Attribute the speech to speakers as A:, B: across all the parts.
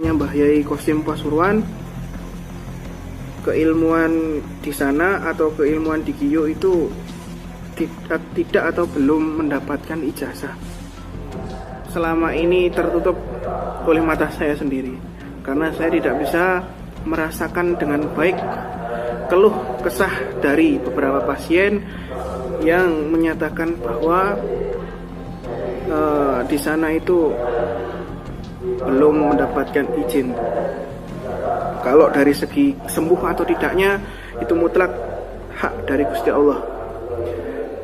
A: muridnya Mbah Yai Qasim Pasuruan, keilmuan di sana atau keilmuan di Giyo itu tidak atau belum mendapatkan ijazah. Selama ini tertutup oleh mata saya sendiri, karena saya tidak bisa merasakan dengan baik keluh kesah dari beberapa pasien yang menyatakan bahwa di sana itu belum mendapatkan izin. Kalau dari segi sembuh atau tidaknya itu mutlak hak dari Gusti Allah.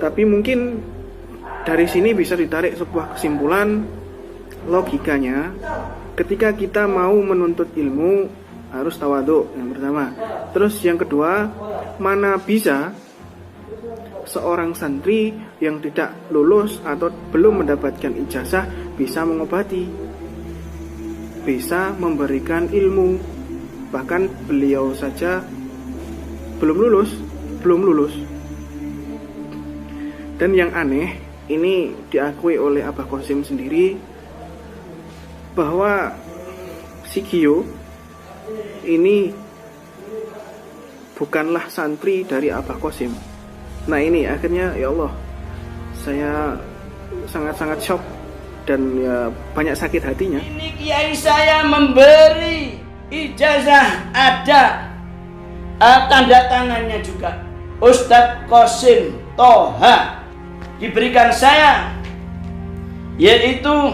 A: Tapi mungkin dari sini bisa ditarik sebuah kesimpulan logikanya, ketika kita mau menuntut ilmu harus tawadhu yang pertama. Terus yang kedua, mana bisa seorang santri yang tidak lulus atau belum mendapatkan ijazah bisa mengobati, bisa memberikan ilmu. Bahkan beliau saja belum lulus. Dan yang aneh, ini diakui oleh Abah Qasim sendiri, bahwa si Giyo ini bukanlah santri dari Abah Qasim. Nah ini akhirnya ya Allah, saya sangat-sangat shock dan ya banyak sakit hatinya.
B: Ini kiai saya memberi ijazah, ada tanda tangannya juga, Ustadz Qasim Toha, diberikan saya, yaitu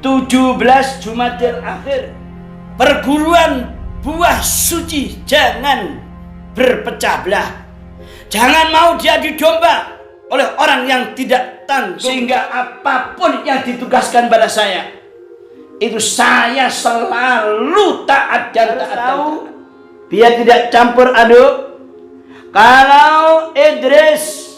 B: 17 Jumadil Akhir. Perguruan buah suci jangan berpecah belah, jangan mau diadu domba oleh orang yang tidak tanggung, sehingga apapun yang ditugaskan pada saya itu saya selalu taat dan tahu, biar tidak campur aduk. Kalau Idris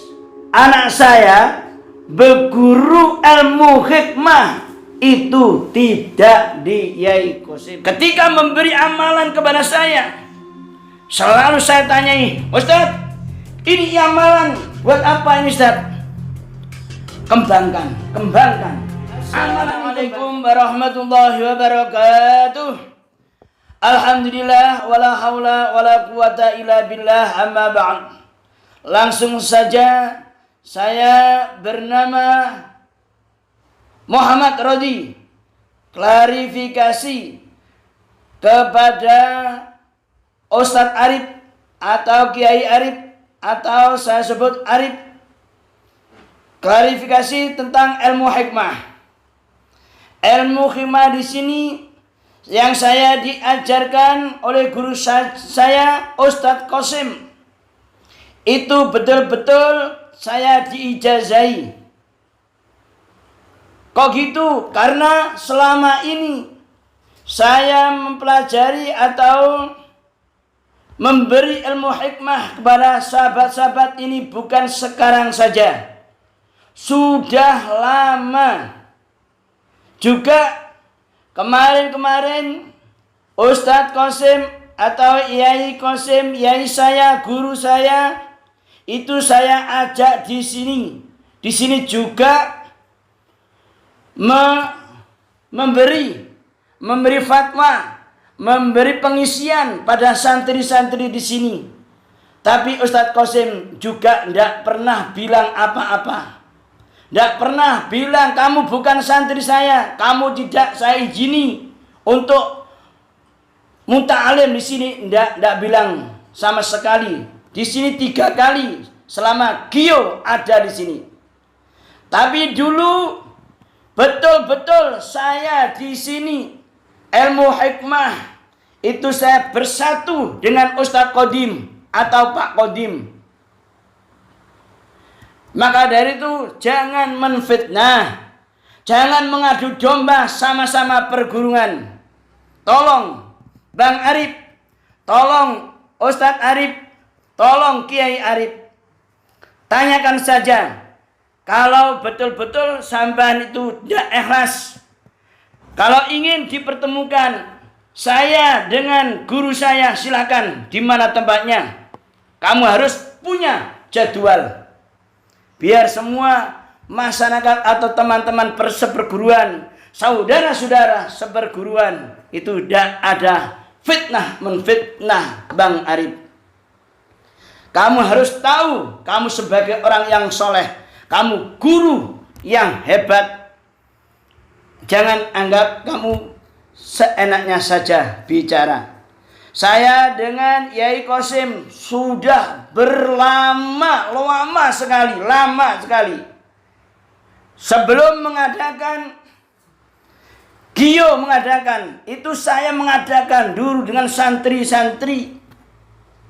B: anak saya berguru ilmu hikmah itu tidak di Yai Qasim. Ketika memberi amalan kepada saya, selalu saya tanyai, Ustadz, ini amalan buat apa ini Ustadz? Kembangkan. Assalamualaikum warahmatullahi wabarakatuh. Alhamdulillah wala haula wala quwata illa billah, amma ba'd. Langsung saja, saya bernama Muhammad Rodi. Klarifikasi kepada Ustadz Arif atau Kiai Arif, atau saya sebut Arif. Klarifikasi tentang ilmu hikmah. Ilmu hikmah di sini yang saya diajarkan oleh guru saya Ustadz Qasim, itu betul-betul saya diijazahi. Kok gitu? Karena selama ini saya mempelajari atau memberi ilmu hikmah kepada sahabat-sahabat ini bukan sekarang saja, sudah lama. Juga kemarin-kemarin Ustadz Qasim atau Yai Qasim, Yai saya, guru saya, itu saya ajak di sini. Di sini juga memberi fatwa, memberi pengisian pada santri-santri di sini. Tapi Ustadz Qasim juga tidak pernah bilang apa-apa. Tidak pernah bilang kamu bukan santri saya, kamu tidak saya izini untuk muta'alim di sini. Tidak bilang sama sekali. Di sini 3 kali selama Giyo ada di sini. Tapi dulu betul-betul saya di sini ilmu hikmah itu saya bersatu dengan Ustadz Qadim atau Pak Qadim. Maka dari itu jangan menfitnah, jangan mengadu domba sama-sama perguruan. Tolong Bang Arif, tolong Ustadz Arif, tolong Kiai Arif, tanyakan saja. Kalau betul-betul sampean itu tidak ikhlas, kalau ingin dipertemukan saya dengan guru saya, silakan. Di mana tempatnya? Kamu harus punya jadwal. Biar semua masyarakat atau teman-teman perguruan saudara-saudara seperguruan itu tidak ada fitnah menfitnah Bang Arif. Kamu harus tahu, kamu sebagai orang yang soleh, kamu guru yang hebat. Jangan anggap kamu seenaknya saja bicara. Saya dengan Yai Qasim sudah lama sekali. Sebelum mengadakan Gio mengadakan, itu saya mengadakan dulu dengan santri-santri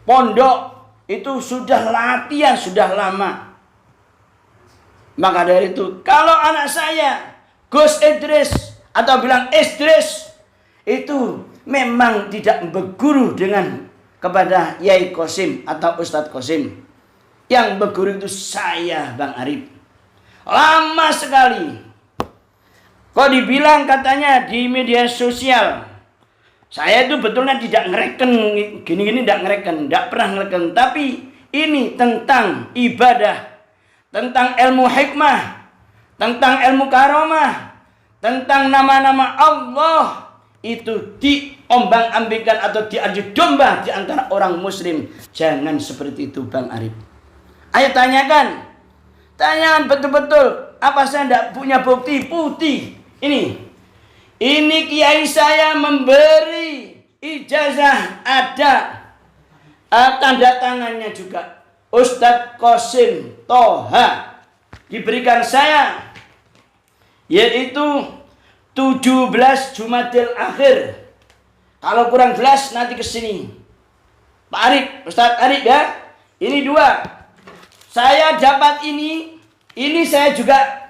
B: pondok, itu sudah latihan, sudah lama. Maka dari itu, kalau anak saya Gus Idris atau bilang Idris, itu memang tidak berguru dengan kepada Yai Qasim atau Ustadz Qasim. Yang berguru itu saya, Bang Arif. Lama sekali. Kok dibilang katanya di media sosial, saya itu betulnya tidak ngereken gini-gini, tidak pernah ngereken. Tapi ini tentang ibadah, tentang ilmu hikmah, tentang ilmu karomah, tentang nama-nama Allah, itu diombang-ambingkan atau diadu domba di antara orang muslim. Jangan seperti itu, Bang Arif. Ayo tanyakan betul-betul. Apa saya tidak punya bukti putih? Ini kiai saya memberi ijazah, ada tanda tangannya juga. Ustadz Qasim Toha diberikan saya, yaitu 17 Jumadil Akhir. Kalau kurang jelas nanti ke sini. Pak Arif, Ustadz Arif ya. Ini 2. Saya dapat ini saya juga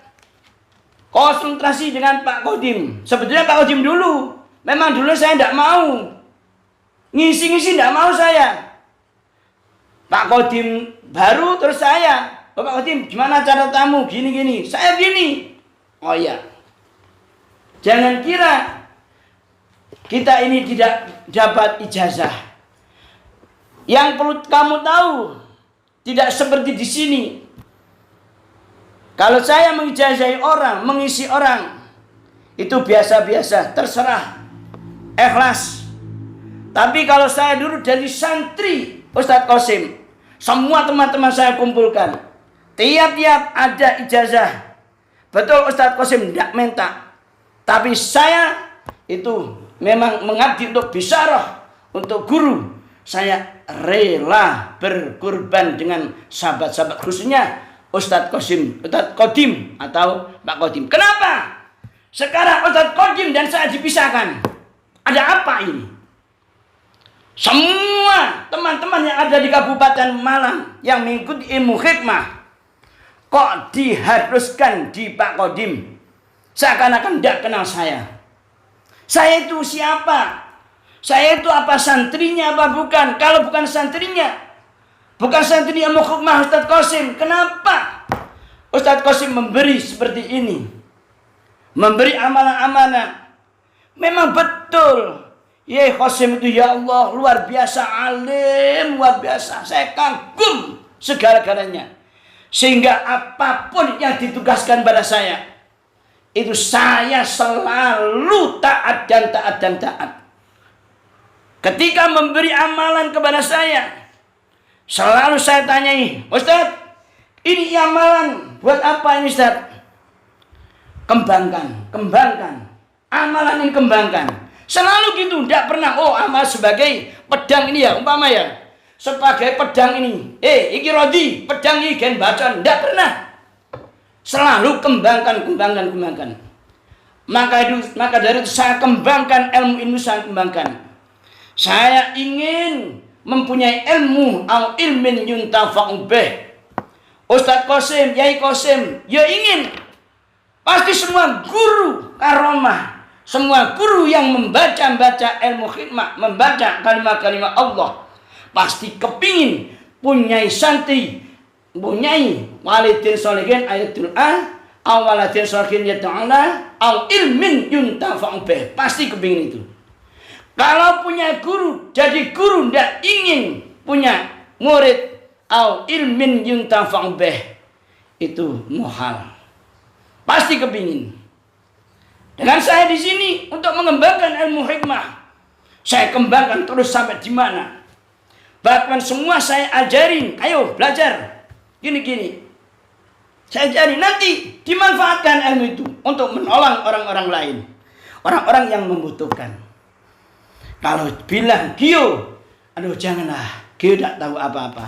B: konsentrasi dengan Pak Kodim. Sebetulnya Pak Kodim dulu. Memang dulu saya tidak mau. Ngisi-ngisi tidak mau saya. Pak Kodim baru terus saya. Pak Kodim gimana cara tamu? Gini-gini. Saya gini. Oh iya. Jangan kira kita ini tidak dapat ijazah. Yang perlu kamu tahu, tidak seperti di sini. Kalau saya mengijazahi orang, mengisi orang, itu biasa-biasa, terserah, ikhlas. Tapi kalau saya dulu dari santri Ustadz Qasim, semua teman-teman saya kumpulkan, tiap-tiap ada ijazah. Betul Ustadz Qasim tidak minta, tapi saya itu memang mengabdi untuk bisyarah, untuk guru. Saya rela berkorban dengan sahabat-sahabat, khususnya Ustadz Qasim, Ustadz Kodim atau Pak Kodim. Kenapa? Sekarang Ustadz Kodim dan saya dipisahkan. Ada apa ini? Semua teman-teman yang ada di Kabupaten Malang yang mengikuti ilmu hikmah, kok diharuskan di Pak Kodim? Seakan-akan tidak kenal saya. Saya itu siapa? Saya itu apa, santrinya apa bukan? Kalau bukan santrinya, bukan santri ilmu hikmah Ustadz Qasim, kenapa Ustadz Qasim memberi seperti ini? Memberi amalan-amalan. Memang betul, Yai Qasim itu ya Allah luar biasa alim, luar biasa. Saya kagum segala-galanya. Sehingga apapun yang ditugaskan pada saya, itu saya selalu taat dan taat dan taat. Ketika memberi amalan kepada saya, selalu saya tanyai, Ustadz, ini amalan buat apa ini Ustadz? Kembangkan. Amalan ini kembangkan. Selalu gitu, tidak pernah, amal sebagai pedang ini ya, umpama ya. Sebagai pedang ini, iki rodi, pedang ini gen bacaan, tidak pernah. Selalu kembangkan. Maka dari itu saya kembangkan ilmu saya kembangkan. Saya ingin mempunyai ilmu au ilmin yuntafa'u bih. Ustadz Qasim, Yai Qasim, ya ingin. Pasti semua guru karomah, semua guru yang membaca ilmu hikmah, membaca kalimat-kalimat Allah, pasti kepingin punyai santri, punyai walidin sholihin ayatul au waladin sholihin yata'ala au ilmin yuntafa'u bih. Pasti kepingin itu. Kalau punya guru, jadi guru tidak ingin punya murid au ilmin yuntafa'u bih, itu muhal. Pasti kepingin. Dengan saya di sini untuk mengembangkan ilmu hikmah. Saya kembangkan terus sampai di mana. Bahkan semua saya ajarin, ayo belajar. Gini-gini. Saya ajarin, nanti dimanfaatkan ilmu itu untuk menolong orang-orang lain. Orang-orang yang membutuhkan. Kalau bilang Gio, aduh janganlah, Gio tidak tahu apa-apa.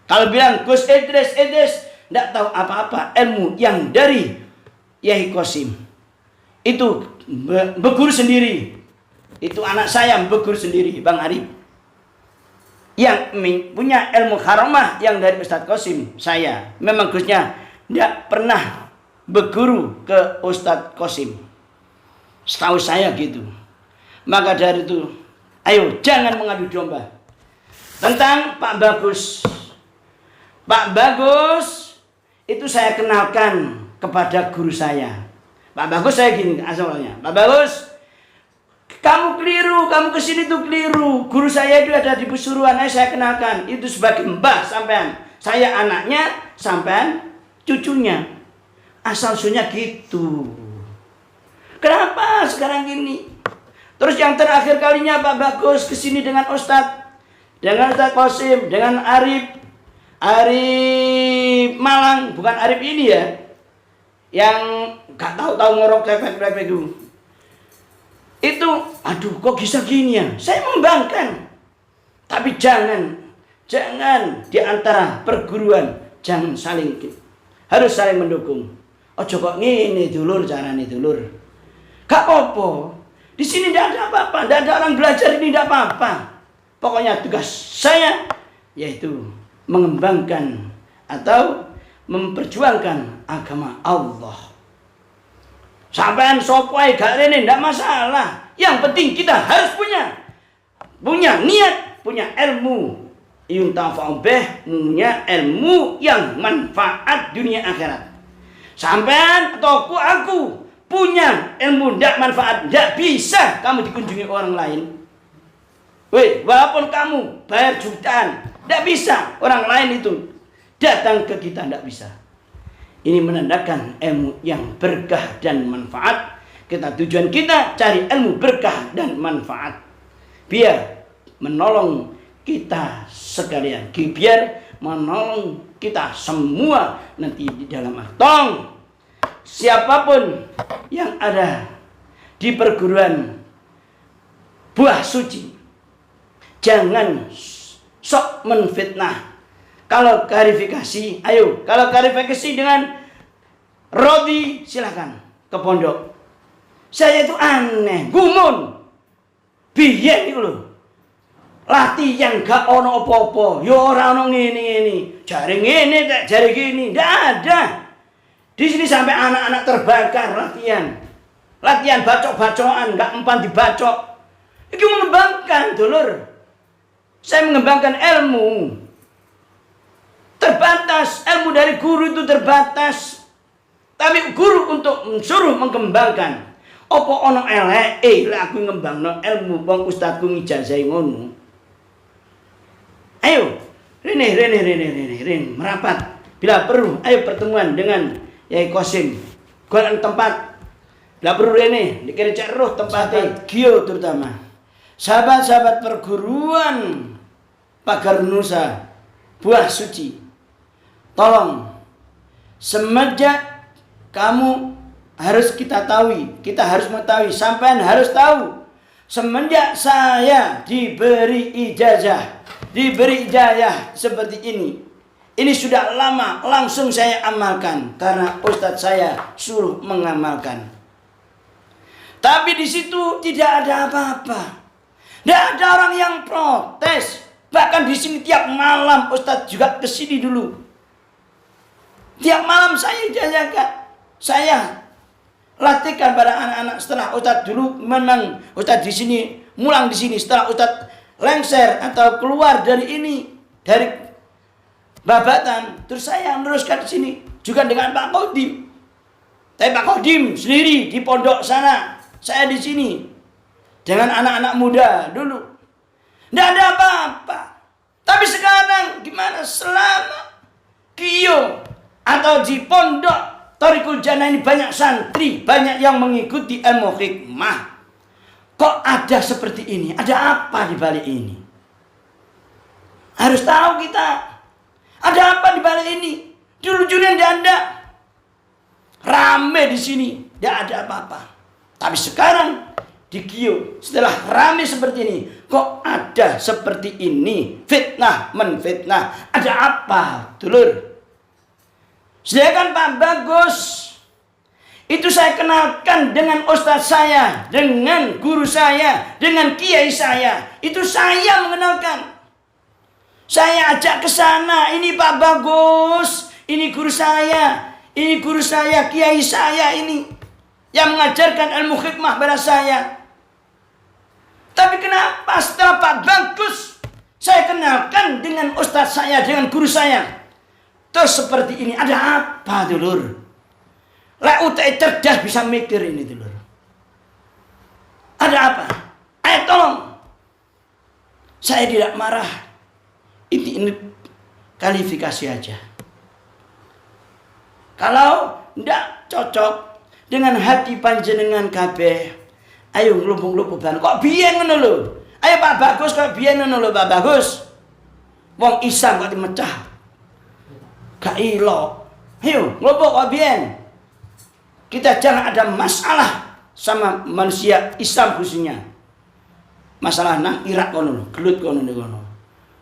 B: Kalau bilang Gus Idris tidak tahu apa-apa, ilmu yang dari Yai Qasim. Itu berguru sendiri. Itu anak saya berguru sendiri, Bang Arif. Yang punya ilmu karamah yang dari Ustadz Qasim, saya. Memang Gusnya tidak pernah berguru ke Ustadz Qasim. Setahu saya gitu. Maka dari itu, ayo jangan mengadu domba. Tentang Pak Bagus. Pak Bagus itu saya kenalkan kepada guru saya. Pak Bagus saya gini asalnya. Pak Bagus, kamu keliru, kamu kesini tuh keliru. Guru saya itu ada di Pesuruan, saya kenalkan. Itu sebagai mbah sampean. Saya anaknya, sampean cucunya. Asal-usulnya gitu. Kenapa sekarang gini? Terus yang terakhir kalinya Pak Bagus kesini dengan Ustadz. Dengan Ustadz Qasim, dengan Arif Malang. Bukan Arif ini ya. Yang gak tahu-tahu ngorok efek-efek itu. Itu, aduh kok bisa gini ya? Saya mengembangkan. Tapi jangan di antara perguruan jangan harus saling mendukung. Ojo kok ngene dulur carane dulur. Gak apa-apa. Di sini tidak ada apa-apa, tidak ada orang belajar ini tidak apa-apa. Pokoknya tugas saya yaitu mengembangkan atau memperjuangkan agama Allah. Sampean sopai gak rene ndak masalah. Yang penting kita harus punya niat, punya ilmu. Yuntafa'u bih, punya ilmu yang manfaat dunia akhirat. Sampean atau aku punya ilmu ndak manfaat, ndak bisa kamu dikunjungi orang lain. Weh, walaupun kamu bayar jutaan, ndak bisa orang lain itu datang ke kita, ndak bisa. Ini menandakan ilmu yang berkah dan manfaat. Tujuan kita cari ilmu berkah dan manfaat. Biar menolong kita sekalian. Biar menolong kita semua nanti di dalam tong. Siapapun yang ada di perguruan buah suci, jangan sok menfitnah. Kalau klarifikasi, ayo. Kalau klarifikasi dengan Rodi, silakan ke pondok. Saya itu aneh, gumun. Biyen itu loh. Latihan gak ono apa-apa. Ya ora ono ngene-ngene. Jare ngene tak jare gini. Ndak ada. Di sini sampai anak-anak terbakar latihan. Latihan bacok-bacokan, gak empan dibacok. Itu mengembangkan, dulur. Saya mengembangkan ilmu. Terbatas, ilmu dari guru itu terbatas. Tapi guru untuk suruh mengembangkan. Apa ono elek, aku ngembangno ilmu wong ustadku ngijazahi ngono. Ayo, Rene, merapat. Bila perlu, ayo pertemuan dengan Yai Qasim. Golek tempat. Bila perlu Rene, dikira cek roh tempatnya Gio terutama. Sahabat-sahabat perguruan Pagar Nusa, buah suci. Tolong, semenjak kamu harus kita harus mengetahui, sampean harus tahu. Semenjak saya diberi ijazah seperti ini sudah lama langsung saya amalkan karena ustadz saya suruh mengamalkan. Tapi di situ tidak ada apa-apa, tidak ada orang yang protes. Bahkan di sini tiap malam ustadz juga kesini dulu. Tiap malam saya jajakan, saya latihkan pada anak-anak setelah ustadz dulu memang ustadz di sini, mulang di sini setelah ustadz lengser atau keluar dari babatan, terus saya meneruskan di sini juga dengan Pak Kodim. Tapi Pak Kodim sendiri di pondok sana, saya di sini dengan anak-anak muda dulu. Tidak ada apa-apa. Tapi sekarang gimana selama Gio atau di pondok Thariqul Jannah ini banyak santri, banyak yang mengikuti ilmu hikmah. Kok ada seperti ini? Ada apa di balik ini? Harus tahu kita. Ada apa di balik ini? Dulu-dulu tidak ada. Rame di sini, tidak ada apa-apa. Tapi sekarang di Gio, setelah rame seperti ini, kok ada seperti ini? Fitnah, menfitnah. Ada apa, dulur? Sedangkan Pak Bagus itu saya kenalkan dengan ustadz saya, dengan guru saya, dengan kiai saya. Itu saya mengenalkan. Saya ajak ke sana, ini Pak Bagus, ini guru saya, kiai saya ini yang mengajarkan ilmu hikmah pada saya. Tapi kenapa setelah Pak Bagus saya kenalkan dengan ustadz saya, dengan guru saya, terus seperti ini? Ada apa, dulur? Lah utai cerdas bisa mikir ini, dulur. Ada apa? Ayo tolong. Saya tidak marah. Ini kualifikasi aja. Kalau tidak cocok dengan hati panjenengan kabeh, ayo nglumpuk-nglumpuk ban. Kok biyen ngono lho? Ayo Pak Bagus, kok biyen ngono lho Pak Bagus? Wong Islam kok dimecah. Gak ilo. Ayo nglumpuk kok biyen. Kita jangan ada masalah sama manusia Islam khususnya. Masalah nang Irak kono lho, gelut kono kono.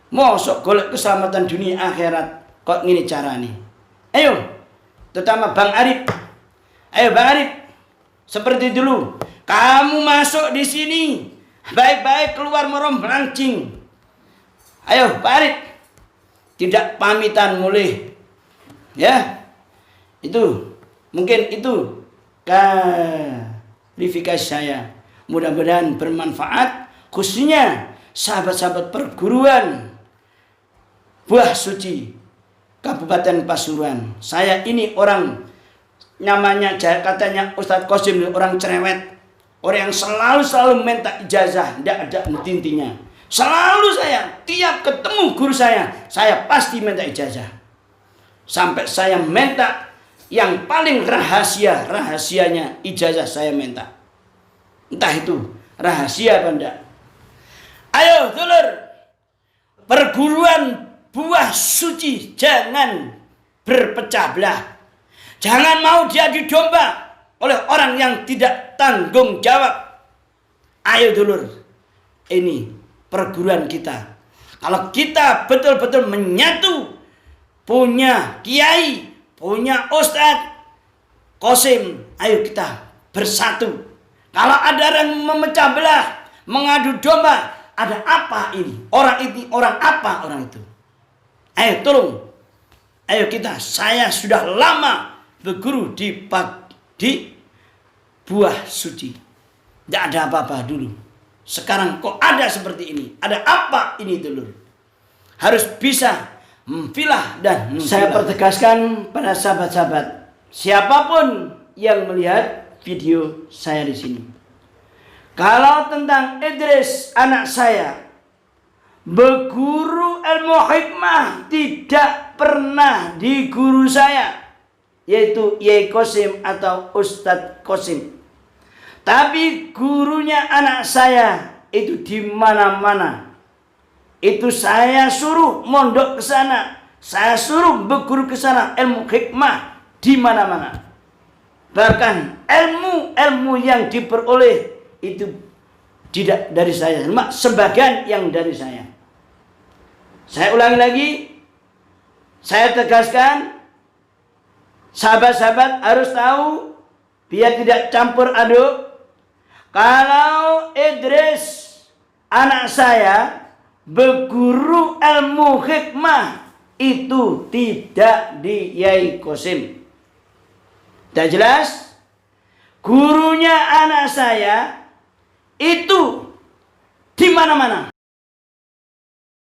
B: Mosok golek keselamatan dunia akhirat kok ngene carane. Ayo, terutama Bang Arif. Ayo Bang Arif, seperti dulu. Kamu masuk di sini, baik-baik keluar meromblancing. Ayo Pak Arif, tidak pamitan mulai. Ya, itu mungkin itu klarifikasi saya. Mudah-mudahan bermanfaat, khususnya sahabat-sahabat perguruan Buah Suci Kabupaten Pasuruan. Saya ini orang namanya katanya Ustadz Qasim, orang cerewet, orang yang selalu minta ijazah, tidak ada henti-hentinya. Selalu saya tiap ketemu guru saya pasti minta ijazah. Sampai saya minta yang paling rahasianya ijazah saya minta. Entah itu rahasia apa enggak. Ayo dulur, perguruan Buah Suci jangan berpecah belah. Jangan mau diadu domba oleh orang yang tidak tanggung jawab. Ayo dulur, ini perguruan kita. Kalau kita betul-betul menyatu, punya kiai, punya Ustadz Qasim, ayo kita bersatu. Kalau ada yang memecah belah, mengadu domba, ada apa ini? Orang apa orang itu? Ayo tolong. Ayo kita, saya sudah lama berguru di Buah Suci. Tidak ada apa-apa dulu. Sekarang kok ada seperti ini? Ada apa ini dulu? Harus bisa mempilah dan mempilah. Saya pertegaskan pada sahabat-sahabat, siapapun yang melihat video saya di sini, kalau tentang Idris anak saya berguru ilmu hikmah tidak pernah di guru saya, yaitu Yai Qasim atau Ustadz Qasim. Tapi gurunya anak saya itu di mana-mana. Itu saya suruh mondok ke sana, saya suruh berguru ke sana, ilmu hikmah di mana-mana. Bahkan ilmu yang diperoleh itu tidak dari saya, cuma sebagian yang dari saya. Saya ulangi lagi, saya tegaskan, sahabat-sahabat harus tahu biar tidak campur aduk. Kalau Idris anak saya berguru ilmu hikmah itu tidak di Yai Qasim. Sudah jelas? Gurunya anak saya itu di mana-mana.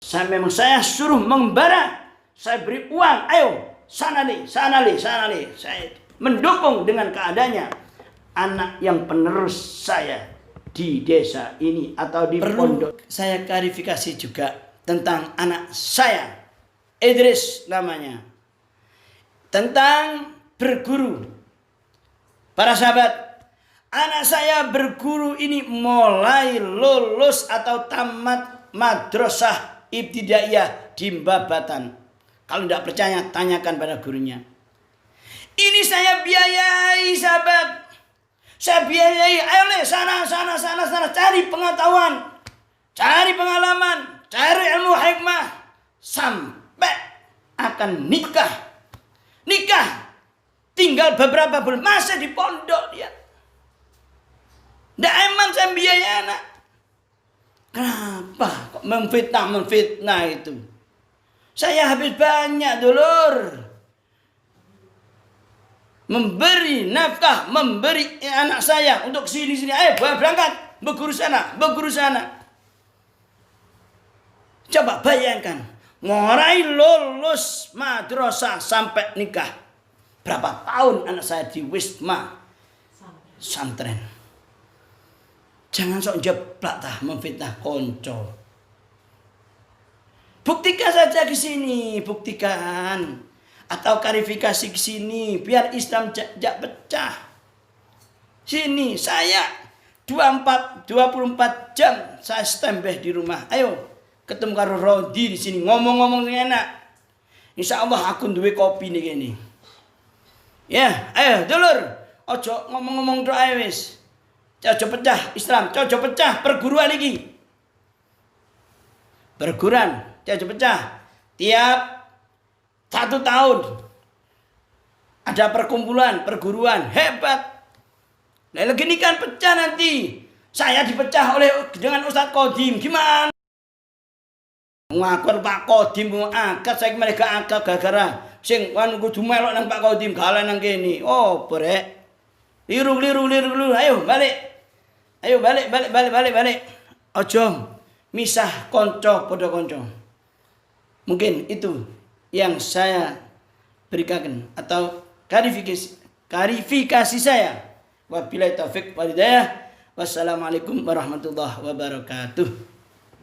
B: Saya suruh mengembara, saya beri uang, ayo sana nih. Saya mendukung dengan keadaannya anak yang penerus saya di desa ini atau di pondok. Saya klarifikasi juga tentang anak saya, Idris namanya, tentang berguru Para sahabat, anak saya berguru ini mulai lulus atau tamat madrasah ibtidaiyah di Babatan. Kalau tidak percaya, tanyakan pada gurunya. Ini saya biayai, sahabat. Saya biayai. Ayo sana, cari pengetahuan, cari pengalaman, cari ilmu hikmah, sampai akan nikah. Tinggal beberapa bulan, masa di pondok dia. Nggak emang saya biayai anak. Kenapa kok memfitnah itu? Saya habis banyak, dulur. Memberi nafkah, memberi anak saya untuk sini. Ayo berangkat, berguru sana. Coba bayangkan, mulai lulus madrasah sampai nikah. Berapa tahun anak saya di Wisma Santren. Jangan sok jeblak memfitnah konco. Buktikan saja ke sini, buktikan. Atau klarifikasi ke sini biar Islam tidak pecah. Sini saya 24 jam saya standby di rumah. Ayo ketemu karo Rodi di sini ngomong-ngomong enak. Insya Allah aku duwe kopi nih gini. Ya, ayo dulur, ojo ngomong-ngomong doa wis. Ojo pecah Islam, ojo pecah perguruan iki. Perguruan, ojo pecah. Tiap 1 tahun ada perkumpulan, perguruan hebat. Nah, lagi ini kan pecah nanti. Saya dipecah dengan Ustadz Kodim. Gimana? Ngakur Pak Kodim angkat saya mereka angkat gara-gara sing wan kudu melok nang Pak Kodim galan nang kene. Oh, brek. Liru. Ayo balik. Ojo misah konco padha konco. Mungkin itu yang saya berikan atau klarifikasi saya. Wabillahi taufik wal hidayah. Wassalamualaikum warahmatullahi wabarakatuh.